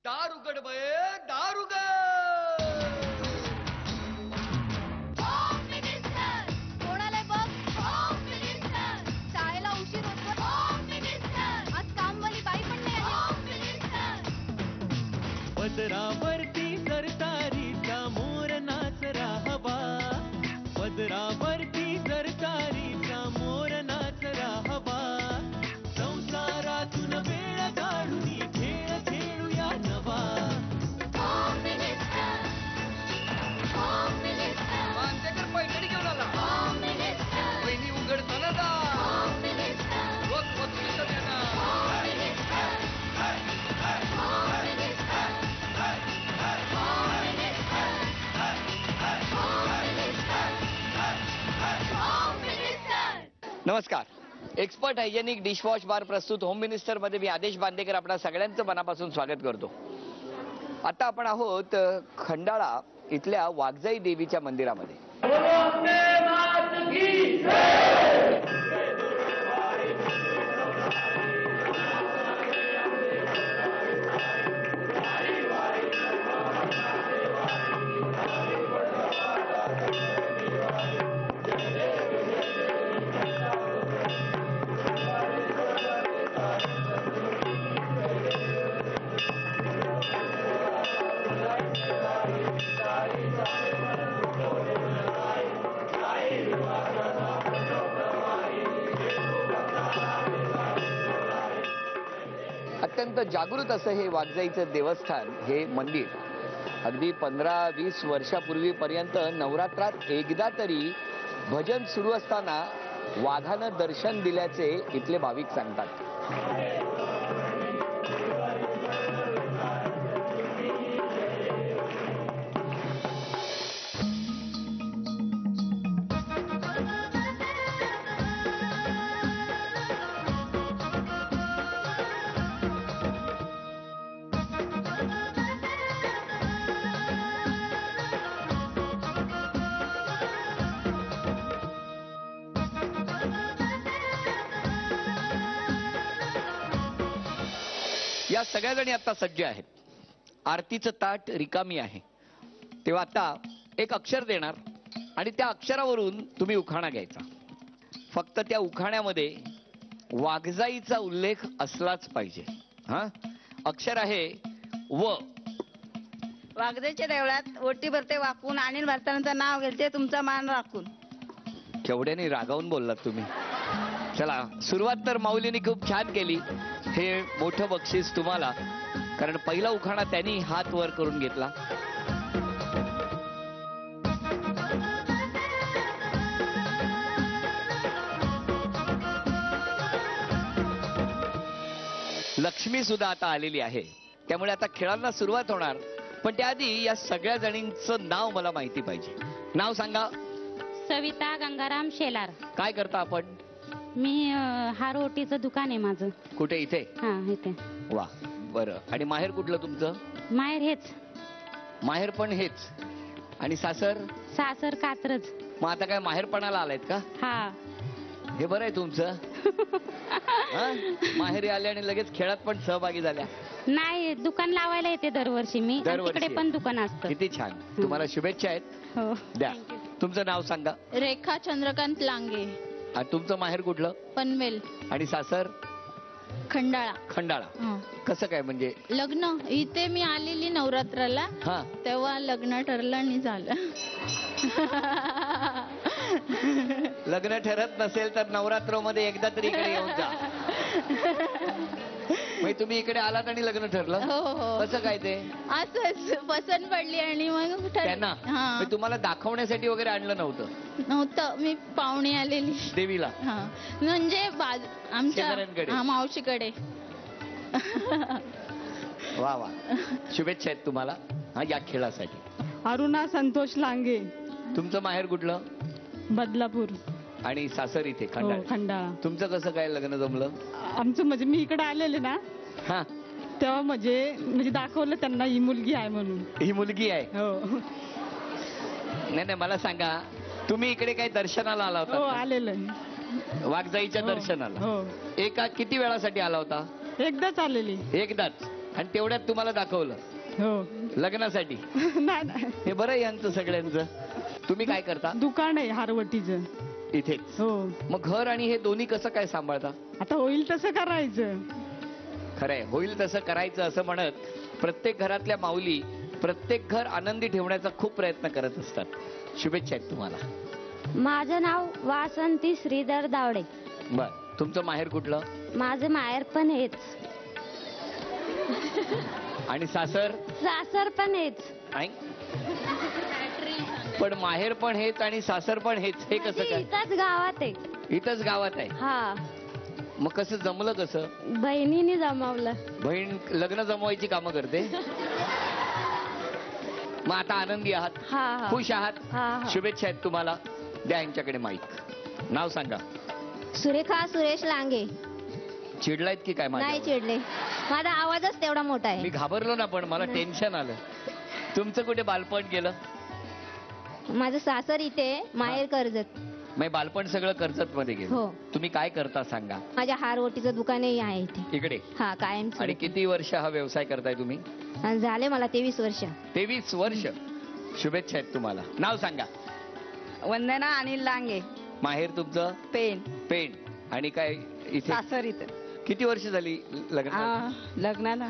दार उघड बये, दार उघड. कोणाला बघ, शाळेला उशीर होतो. आज कामवाली बाई पण नाही आली. पदरावरती सरतारीचा मोर नाच राहावा, पदरावरती सरतारीचा मोर नाच राहावा. संसारातून वेळ काढून खेळ खेळूया नवा. मांजेकर पैठणी घेऊन आला. बहिणी उघडताना जा. रोज वस्तूचं देणार. नमस्कार. एक्सपर्ट हायजेनिक डिशवॉश बार प्रस्तुत होम मिनिस्टर मध्ये मी आदेश बांदेकर आपल्या सगळ्यांचं मनापासून स्वागत करतो. आता आपण आहोत खंडाळा इथल्या वाघजाई देवीच्या मंदिरामध्ये. अत्यंत जागृत असं हे वाघजाईचं देवस्थान, हे मंदिर अगदी 15-20 वर्षापूर्वीपर्यंत नवरात्रात एकदा तरी भजन सुरू असताना वाघानं दर्शन दिल्याचे इथले भाविक सांगतात. या सगळ्या जणी आता सज्ज आहेत. आरतीचं ताट रिकामी आहे. तेव्हा आता एक अक्षर देणार आणि त्या अक्षरावरून तुम्ही उखाणा घ्यायचा. फक्त त्या उखाण्यामध्ये वाघजाईचा उल्लेख असलाच पाहिजे. हा, अक्षर आहे व. वाघजाईच्या देवळात ओटी भरते वाकून आणि भरतानाचं नाव घेते तुमचा मान राखून. केवढ्याने रागावून बोललात तुम्ही. चला, सुरुवात तर माऊलीने खूप छान केली. हे मोठं बक्षीस तुम्हाला, कारण पहिला उखाणा त्यांनी हात वर करून घेतला. लक्ष्मी सुद्धा आता आलेली आहे, त्यामुळे आता खेळांना सुरुवात होणार. पण त्याआधी या सगळ्या जणींचं नाव मला माहिती पाहिजे. नाव सांगा. सविता गंगाराम शेलार. काय करता आपण? मी हार ओटीचं दुकान आहे माझं. कुठे? इथे? हा, इथे. वा, बरं. आणि माहेर कुठलं तुमचं? माहेर हेच. माहेर पण हेच. आणि सासर? सासर कात्रज. मग आता काय माहेरपणाला आलायत का? हा. हे बरं आहे तुमचं. माहेरी आले आणि लगेच खेळात पण सहभागी झाल्या. नाही, दुकान लावायला येते दरवर्षी मी. तिकडे पण दुकान असतं. किती छान. तुम्हाला शुभेच्छा आहेत. हो, द्या. तुमचं नाव सांगा. रेखा चंद्रकांत लांगे. आणि तुमचं माहेर कुठलं? पनवेल. आणि सासर? खंडाळा. खंडाळा. कसं काय म्हणजे? लग्न इथे मी आलेली नवरात्राला, हा, तेव्हा लग्न ठरलं आणि झालं. लग्न ठरत नसेल तर नवरात्रोमध्ये एकदा तरी इकडे येऊन जा. मग तुम्ही इकडे आलात आणि लग्न ठरलं? हो हो. कसं काय ते? असंच पसंत पडली आणि मग त्यांना. हा. मग तुम्हाला दाखवण्यासाठी वगैरे आणलं नव्हतं, मी पाहुणे आलेली देवीला. हा, म्हणजे आमच्या शेजाऱ्यांकडे? मावशीकडे. वा वा, शुभेच्छा आहेत तुम्हाला हा या खेळासाठी. अरुणा संतोष लांगे. तुमचं माहेर कुठलं? बदलापूर. आणि सासर इथे हो, खंडाळा. खंडाळा. तुमचं कसं काय लग्न जमलं? आमचं म्हणजे मी इकडे आलेले ना, हा, तेव्हा म्हणजे दाखवलं त्यांना ही मुलगी आहे म्हणून. ही मुलगी आहे? हो. नाही नाही, मला सांगा, तुम्ही इकडे काय दर्शनाला आला हो, होता? आलेलं. वाघजाईच्या दर्शनाला? हो. एका किती वेळासाठी आला होता? एकदाच आलेली. एकदाच. आणि तेवढ्यात तुम्हाला दाखवलं हो लग्नासाठी. नाही नाही हे बरं आहे यांचं सगळ्यांचं. तुम्ही काय करता? दुकान आहे हारवटीचं. इथेच. हो मग घर आणि हे दोन्ही कसं काय सांभाळता? आता होईल तसं करायचं. खरंय, होईल तसं करायचं असं म्हणत प्रत्येक घरातल्या माऊली प्रत्येक घर आनंदी ठेवण्याचा खूप प्रयत्न करत असतात. शुभेच्छा आहेत तुम्हाला. माझं नाव वासंती श्रीधर दावडे. बर, तुमचं माहेर कुठलं? माझं माहेर पण हेच, आणि सासर? सासर पण हेच. आई? पण माहेर पण हेच आणि सासर पण हेच, हे कसं काय? इथंच गावात आहे. इथंच गावात आहे. हा, मग कसं जमलं? कसं? बहिणीने जमावलं. बहीण लग्न जमवायची कामं करते. मग आता आनंदी आहात? हा हा. खुश आहात? हा हा. शुभेच्छा आहेत तुम्हाला. द्या यांच्याकडे माईक. नाव सांगा. सुरेखा सुरेश लांगे. चिडलायत की काय नाही माझ्या? चिडले, माझा आवाजच तेवढा मोठा मी आहे. घाबरलो ना, पण मला टेन्शन आलं. तुमचं कुठे बालपण गेलं? माझं सासर इथे, माहेर कर्जत. मग बालपण सगळं कर्जत मध्ये गेलं. हो. तुम्ही काय करता सांगा? माझ्या हारवटीचं दुकानही आहे इथे. इकडे. हा, कायम. आणि किती वर्ष हा व्यवसाय करताय तुम्ही? झाले मला 23 वर्ष. 23 वर्ष. शुभेच्छा आहेत तुम्हाला. नाव सांगा. वंदना अनिल लांगे. माहेर तुमचं? पेन. पेण. आणि काय इथे? सासर इथं. किती वर्ष झाली लग्न? लग्नाला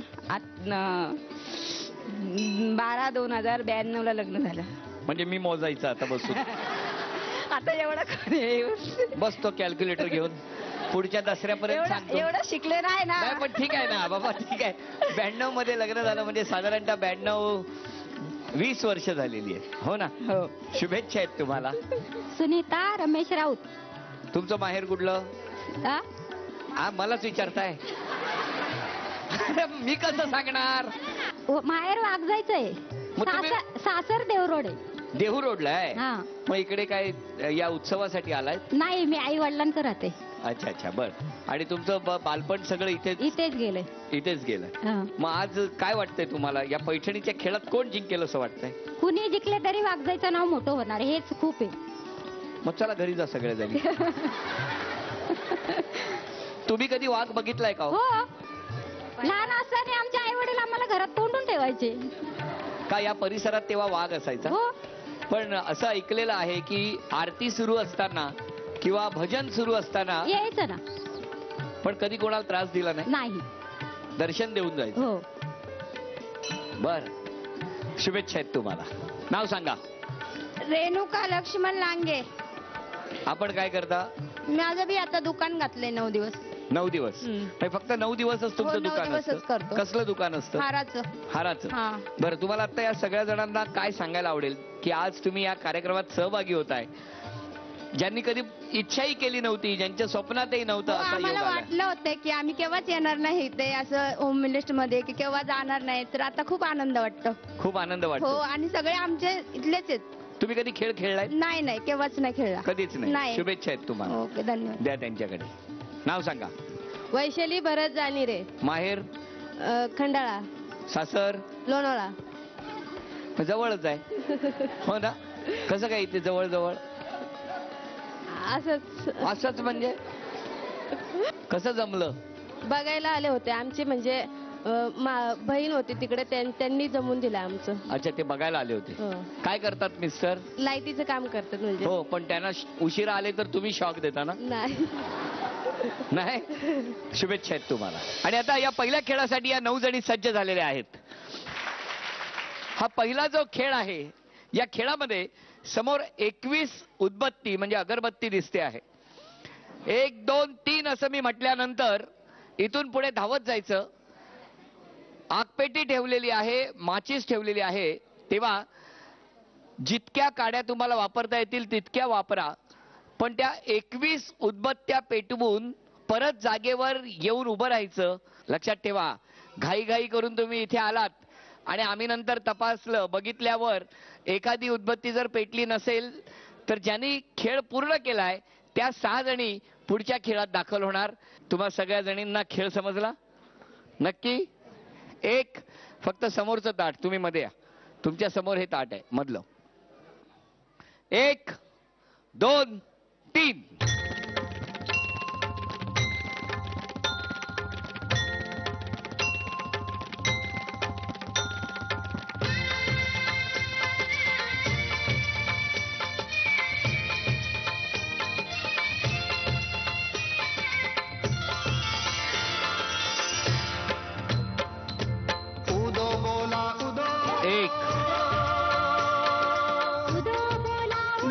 12/2092 ला लग्न झालं. म्हणजे मी मोजायचं आता बसून. आता एवढं बसतो कॅल्क्युलेटर घेऊन. पुढच्या दसऱ्यापर्यंत सांगतो. एवढं शिकले नाही ना. नाही पण ठीक आहे ना बाबा, ठीक आहे. 92 मध्ये लग्न झालं म्हणजे साधारणतः 20 वर्ष झालेली आहे. हो ना? हो. शुभेच्छा आहेत तुम्हाला. सुनीता रमेश राऊत. तुमचं माहेर कुठलं? हा? मलाच विचारताय? मी कसं सांगणार? माहेर वागजायचंय. मग तुम्ही- सासर देवरोड आहे. देहू रोडला आहे. हा. मग इकडे काय या उत्सवासाठी आलाय? नाही, मी आई वडिलांकडे राहते. अच्छा अच्छा, बर. आणि तुमचं बालपण सगळं इथेच गेले. इथेच गेलं. हा. मग आज काय वाटतंय तुम्हाला? या पैठणीच्या खेळात कोण जिंकेल असं वाटतंय? कुणी जिंकले तरी वागजायचं नाव मोठं होणार, हेच खूप आहे. मग चला घरी जा सगळे जणी. तुम्ही कधी वाघ बघितलाय का? हो, लहान असताना आमचे आई वडील आम्हाला घरात तोंडून ठेवायचे. का या परिसरात तेव्हा वाघ असायचा? हो. पण असं ऐकलेलं आहे की आरती सुरू असताना किंवा भजन सुरू असताना यायचं ना. पण कधी कोणाला त्रास दिला नाही? नाही. दर्शन देऊन जायचं. हो. बर, शुभेच्छा आहेत तुम्हाला. नाव सांगा. रेणुका लक्ष्मण लांगे. आपण काय करता? माझं बी आता दुकान घातलंय 9 दिवस. 9 दिवस. म्हणजे फक्त 9 दिवसच तुमचं हो, 9 दुकान दिवसच असतं? करतो. कसलं दुकान असतं? हाराचं. हाराचं. हा. बरं, तुम्हाला आता या सगळ्या जणांना काय सांगायला आवडेल की आज तुम्ही या कार्यक्रमात सहभागी होताय, ज्यांनी कधी इच्छाही केली नव्हती, ज्यांच्या स्वप्नातही नव्हतं हो, असा योग आम्हाला आलाय? वाटलं होतं की आम्ही केव्हाच येणार नाही ते असं होम मिनिस्ट मध्ये, की केव्हा जाणार नाही, तर आता खूप आनंद वाटतो. खूप आनंद हो, वाटतो. आणि सगळे आमचे इथलेच आहेत. तुम्ही कधी खेळ खेळलाय? नाही नाही, केव्हाच नाही खेळला. कधीच नाही. नाही. शुभेच्छा आहेत तुम्हाला. ओके, धन्यवाद. द्या त्यांच्याकडे. नाव सांगा. वैशाली भरत जाणीरे. माहेर? खंडाळा. सासर? लोणावळा. जवळच आहे. हो ना? कसं काय इथे जवळ जवळ? असंच असंच म्हणजे कसं जमलं? बघायला आले होते आमचे, म्हणजे बहीण होती तिकडे, त्यांनी जमून दिलं आमचं. अच्छा, ते बघायला आले होते. हो. काय करतात मिस्टर? लाईटीचं काम करतात. म्हणजे हो, पण त्यांना उशिरा आले तर तुम्ही शॉक देता ना? नाही. नाही. शुभेच्छा आहेत तुम्हाला. आणि आता या पहिल्या खेळासाठी या 9 जणी सज्ज झालेल्या आहेत. हा पहिला जो खेळ आहे, या खेळामध्ये समोर 21 उदबत्ती म्हणजे अगरबत्ती दिसते आहे. 1 2 3 असं मी म्हटल्यानंतर इथून पुढे धावत जायचं. आगपेटी ठेवलेली आहे, माचीस ठेवलेली आहे. तेव्हा जितक्या काड्या तुम्हाला वापरता येतील तितक्या वापरा, पण त्या 21 उदबत्त्या पेटवून परत जागेवर येऊन उभं राहायचं. लक्षात ठेवा, घाई करून तुम्ही इथे आलात आणि आम्ही नंतर तपासलं, बघितल्यावर एखादी उदबत्ती जर पेटली नसेल तर ज्यांनी खेळ पूर्ण केलाय त्या 6 जणी पुढच्या खेळात दाखल होणार. तुम्हा सगळ्या जणींना खेळ समजला नक्की? एक फक्त समोरचं ताट, तुम्ही मध्ये या. तुमच्या समोर हे ताट आहे मधलं. 1 2 3.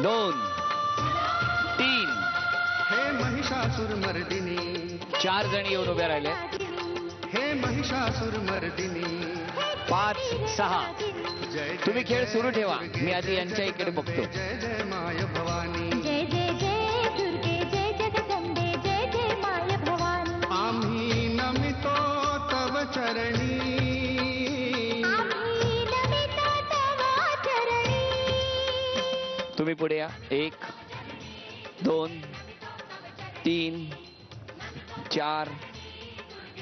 2 3 हे महिषासुर मर्दिनी 4 जणी येऊन उभ्या राहिले. हे महिषासुर मर्दिनी 5 6 जय तुम्ही खेळ सुरू ठेवा. मी आधी यांच्या इकडे बघतो. जय जय माय भवानी जय जय जय दुर्गे जय जगदंबे जय जय माय भवानी आम्ही नमितो तव चरणी आम्ही नमितो तव चरणी. तुम्ही पुढे या. 1 2 3 4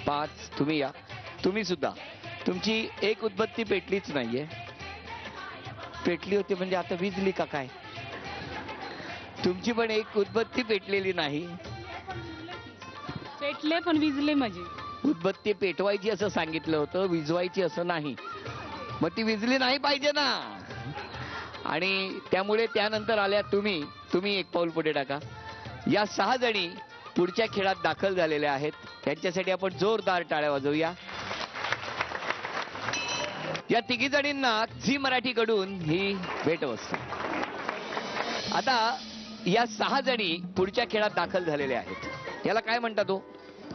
5 तुम्ही या. तुम्ही सुद्धा. तुमची एक उदबत्ती पेटलीच नाहीये. पेटली होती म्हणजे आता विजली का काय? तुमची पण एक उदबत्ती पेटलेली नाही. पेटले पण विजले माझे. उदबत्ती पेटवायची असं सांगितलं होतं, विजवायची असं नाही. मग ती विजली नाही पाहिजे ना. आणि त्यामुळे त्यानंतर आल्या तुम्ही एक पाऊल पुढे टाका. या 6 जणी पुढच्या खेळात दाखल झालेल्या आहेत. त्यांच्यासाठी आपण जोरदार टाळ्या वाजवूया. या 3 जणींना झी मराठीकडून ही भेटवस्तू. आता या 6 जणी पुढच्या खेळात दाखल झालेल्या आहेत. याला काय म्हणतात हो?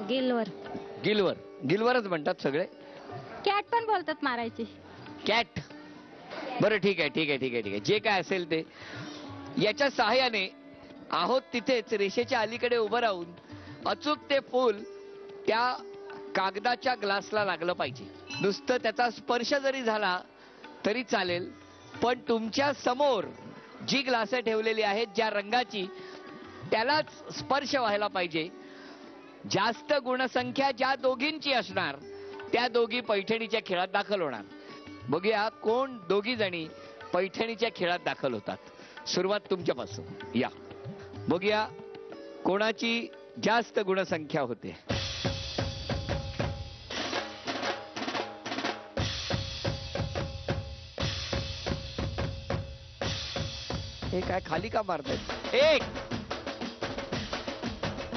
गिलवर. गिलवरच म्हणतात सगळे. कॅट पण बोलतात मारायची. कॅट. बरं ठीक आहे. जे काय असेल ते. याच्या सहाय्याने आहोत तिथेच रेषेच्या अलीकडे उभं राहून अचूक ते फूल त्या कागदाच्या ग्लासला लागलं पाहिजे. नुसतं त्याचा स्पर्श जरी झाला तरी चालेल, पण तुमच्या समोर जी ग्लास ठेवलेली आहेत ज्या रंगाची, त्यालाच स्पर्श व्हायला पाहिजे. जास्त गुणसंख्या ज्या दोघींची असणार त्या दोघी पैठणीच्या खेळात दाखल होणार. बघूया कोण दोघी जणी पैठणीच्या खेळात दाखल होतात. सुरुवात तुमच्यापासून. या बघूया कोणाची जास्त गुणसंख्या होते. हे काय खाली का मारतायत? 1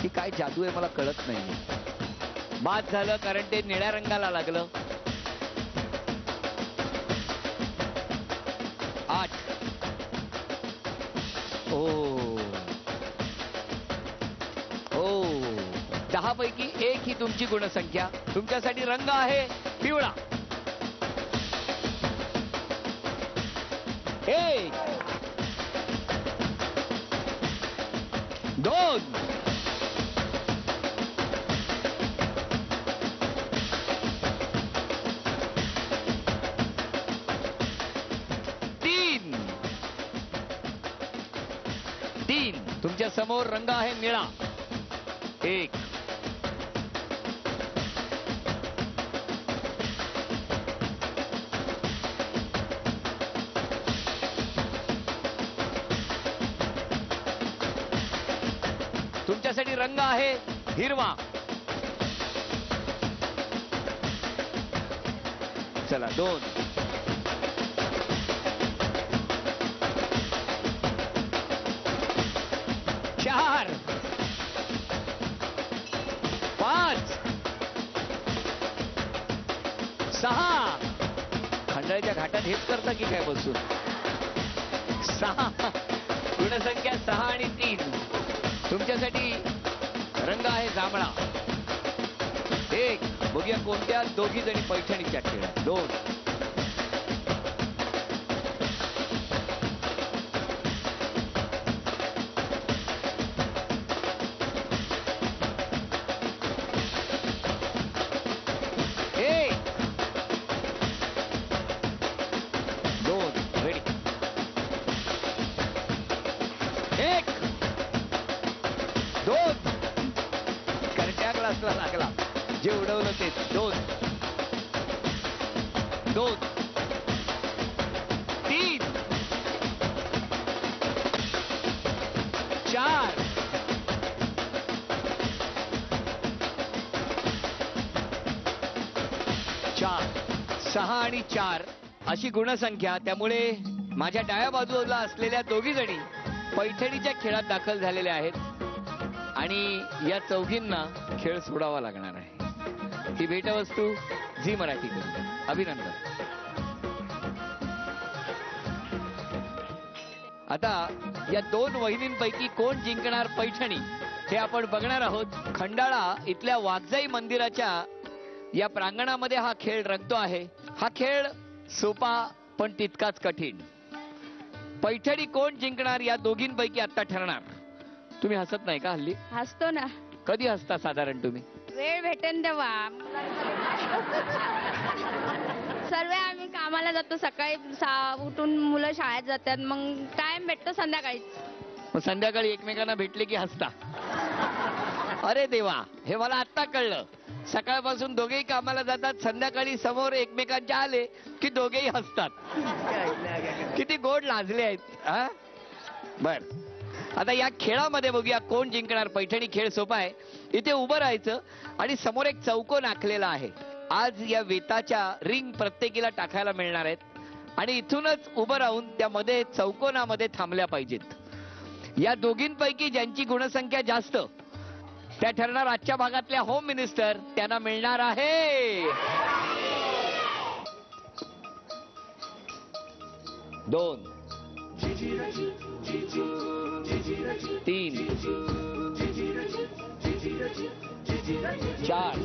ही काय जादू आहे मला कळत नाही. बाद झालं कारण ते निळ्या रंगाला लागलं. 8 ओ 10 पैकी 1 ही तुमची गुणसंख्या. तुमच्यासाठी रंग आहे पिवळा. 1 2 3 तुमच्या समोर रंग आहे निळा. 1 तुमच्यासाठी रंग आहे हिरवा. चला 2 4 5 6 खंडाळ्याच्या घाटात हेच करता की काय बसून? 6 गुणसंख्या 6 आणि 3 तुमच्यासाठी रंग आहे जांभळा. 1 बघूया कोणत्या दोघी जणी पैठणीच्या खेळात. 2 लागला जे उडवलं ते. 2 3 4 6 आणि 4 अशी गुणसंख्या. त्यामुळे माझ्या डाव्या बाजूला असलेल्या दोघी जणी पैठणीच्या खेळात दाखल झालेल्या आहेत आणि या चौघींना खेळ सोडावा लागणार आहे. ही भेटवस्तू झी मराठीकडून. अभिनंदन. आता या दोन वहिनींपैकी कोण जिंकणार पैठणी हे आपण बघणार आहोत. खंडाळा इथल्या वाघजाई मंदिराच्या या प्रांगणामध्ये हा खेळ रंगतो आहे. हा खेळ सोपा पण तितकाच कठीण. पैठणी कोण जिंकणार या दोघींपैकी आता ठरणार. तुम्ही हसत नाही का हल्ली? हसतो ना, कधी हसता साधारण तुम्ही? वेळ भेटेन तेव्हा. सर्व आम्ही कामाला जातो, सकाळी उठून मुलं शाळेत जातात, मग टाइम भेटतो संध्याकाळीच. मग संध्याकाळी एकमेकांना भेटले की हसता? अरे देवा, हे मला आत्ता कळलं. सकाळपासून दोघेही कामाला जातात, संध्याकाळी समोर एकमेकांच्या आले की दोघेही हसतात. किती गोड लाजले आहेत हा. बर, आता या खेळामध्ये बघूया कोण जिंकणार. पैठणी खेळ सोपा आहे. इथे उभं राहायचं आणि समोर एक चौकोन आखलेला आहे. आज या वेताच्या रिंग प्रत्येकीला टाकायला मिळणार आहेत आणि इथूनच उभं राहून त्यामध्ये चौकोनामध्ये थांबल्या पाहिजेत. या दोघींपैकी ज्यांची गुणसंख्या जास्त त्या ठरणार आजच्या भागातल्या होम मिनिस्टर. त्यांना मिळणार आहे 2 3 4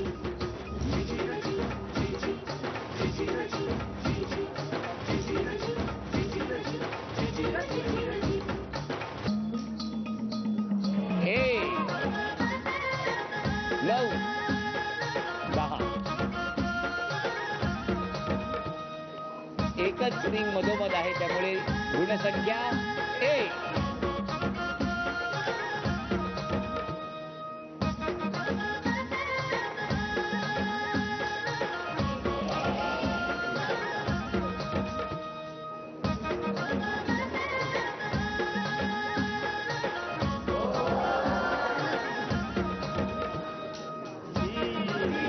9 10. एकच रिंग मधोमध आहे त्यामुळे गुणसंख्या 1.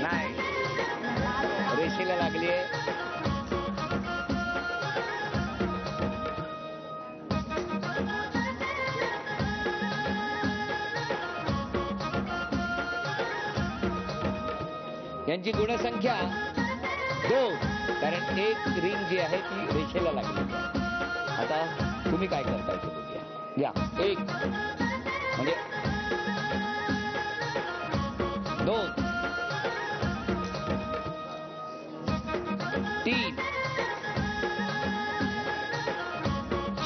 नाही, रेषेला लागली आहे. यांची गुणसंख्या 2, कारण एक रिंग जी आहे ती रेषेला लागली. आता तुम्ही काय करताय ते बघूया. या 1 म्हणजे 2 3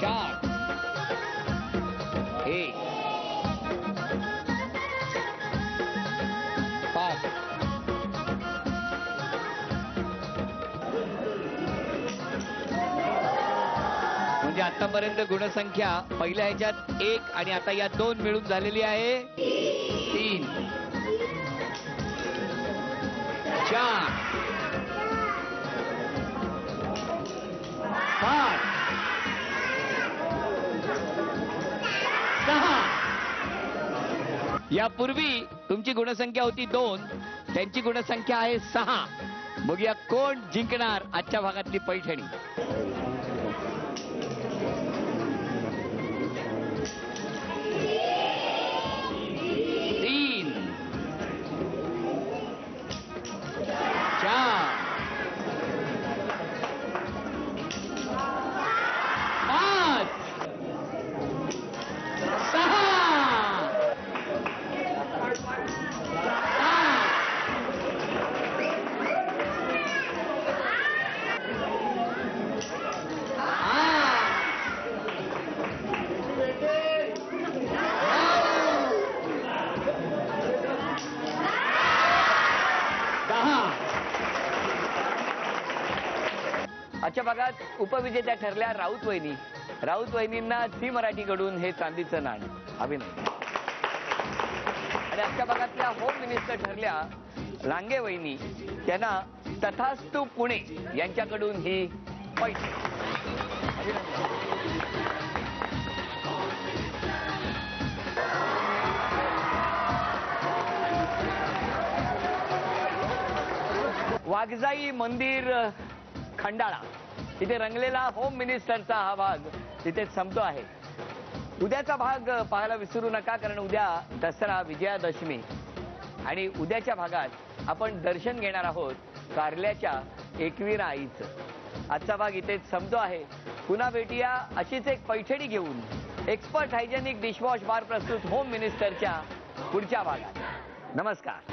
4 1 5 म्हणजे आतापर्यंत गुणसंख्या पहिल्या ह्याच्यात 1 आणि आता या 2 मिळून झालेली आहे 3 4 5 6. यापूर्वी तुमची गुणसंख्या होती 2, त्यांची गुणसंख्या आहे 6. बघूया कोण जिंकणार आजच्या भागातली पैठणी. आजच्या भागात उपविजेत्या ठरल्या राऊत वहिनी. राऊत वहिनींना झी मराठीकडून हे चांदीचं नाणं. अभिनंदन. आणि आजच्या भागातल्या होम मिनिस्टर ठरल्या लांगे वहिनी. त्यांना तथास्तु पुणे यांच्याकडून ही पैठणी. अभिनंदन. वाघजाई मंदिर खंडाळा इथे रंगलेला होम मिनिस्टरचा हा भाग तिथे संपतो आहे. उद्याचा भाग पाहायला विसरू नका, कारण उद्या दसरा विजयादशमी आणि उद्याच्या भागात आपण दर्शन घेणार आहोत कारल्याच्या एकविरा आईचं. आजचा भाग इथेच संपतो आहे. पुन्हा भेटूया अशीच एक पैठणी घेऊन एक्सपर्ट हायजेनिक डिशवॉश बार प्रस्तुत होम मिनिस्टरच्या पुढच्या भागात. नमस्कार.